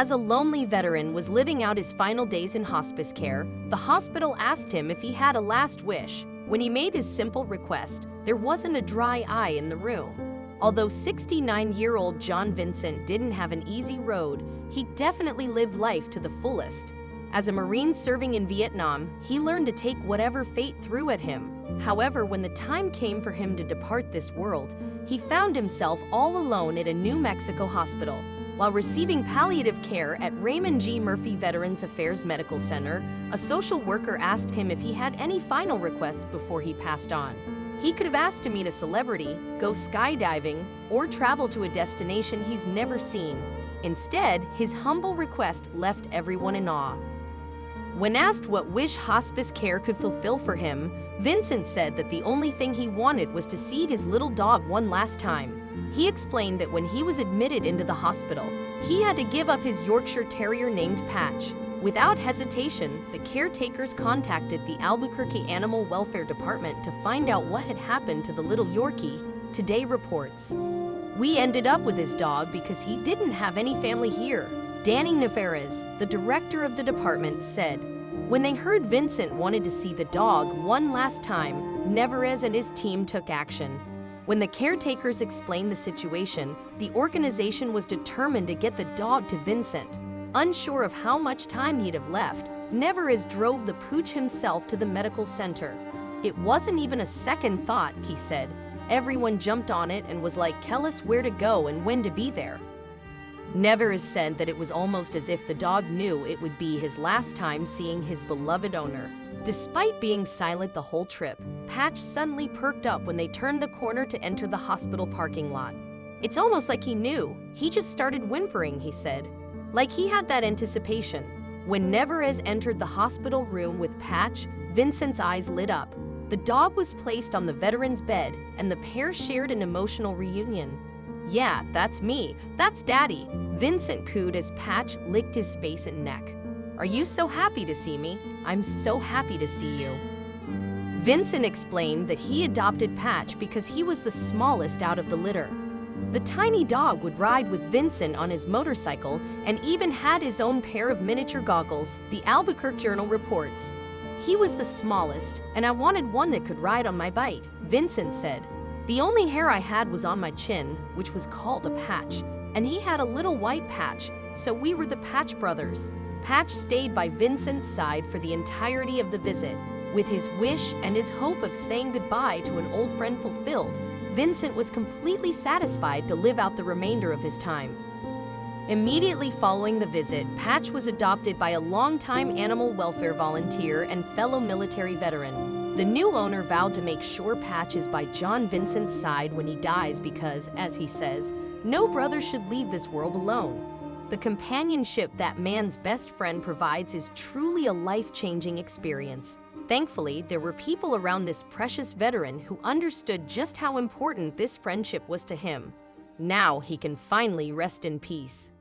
As a lonely veteran was living out his final days in hospice care, the hospital asked him if he had a last wish. When he made his simple request, there wasn't a dry eye in the room. Although 69-year-old John Vincent didn't have an easy road, he definitely lived life to the fullest. As a Marine serving in Vietnam, he learned to take whatever fate threw at him. However, when the time came for him to depart this world, he found himself all alone at a New Mexico hospital. While receiving palliative care at Raymond G. Murphy Veterans Affairs Medical Center, a social worker asked him if he had any final requests before he passed on. He could have asked to meet a celebrity, go skydiving, or travel to a destination he's never seen. Instead, his humble request left everyone in awe. When asked what wish hospice care could fulfill for him, Vincent said that the only thing he wanted was to see his little dog one last time. He explained that when he was admitted into the hospital, he had to give up his Yorkshire Terrier named Patch. Without hesitation, the caretakers contacted the Albuquerque Animal Welfare Department to find out what had happened to the little Yorkie. Today reports, "We ended up with his dog because he didn't have any family here." Danny Nevarez, the director of the department, said, when they heard Vincent wanted to see the dog one last time, Nevarez and his team took action. When the caretakers explained the situation, the organization was determined to get the dog to Vincent. Unsure of how much time he'd have left, Nevarez drove the pooch himself to the medical center. "It wasn't even a second thought," he said. "Everyone jumped on it and was like, tell us where to go and when to be there." Nevarez said that it was almost as if the dog knew it would be his last time seeing his beloved owner. Despite being silent the whole trip, Patch suddenly perked up when they turned the corner to enter the hospital parking lot. "It's almost like he knew. He just started whimpering," he said. Like he had that anticipation. When Nevarez entered the hospital room with Patch, Vincent's eyes lit up. The dog was placed on the veteran's bed, and the pair shared an emotional reunion. "Yeah, that's me. That's Daddy," Vincent cooed as Patch licked his face and neck. "Are you so happy to see me? I'm so happy to see you." Vincent explained that he adopted Patch because he was the smallest out of the litter. The tiny dog would ride with Vincent on his motorcycle and even had his own pair of miniature goggles, the Albuquerque Journal reports. "He was the smallest, and I wanted one that could ride on my bike," Vincent said. "The only hair I had was on my chin, which was called a patch, and he had a little white patch, so we were the Patch Brothers." Patch stayed by Vincent's side for the entirety of the visit. With his wish and his hope of saying goodbye to an old friend fulfilled, Vincent was completely satisfied to live out the remainder of his time. Immediately following the visit, Patch was adopted by a longtime animal welfare volunteer and fellow military veteran. The new owner vowed to make sure Patch is by John Vincent's side when he dies because, as he says, no brother should leave this world alone. The companionship that man's best friend provides is truly a life-changing experience. Thankfully, there were people around this precious veteran who understood just how important this friendship was to him. Now he can finally rest in peace.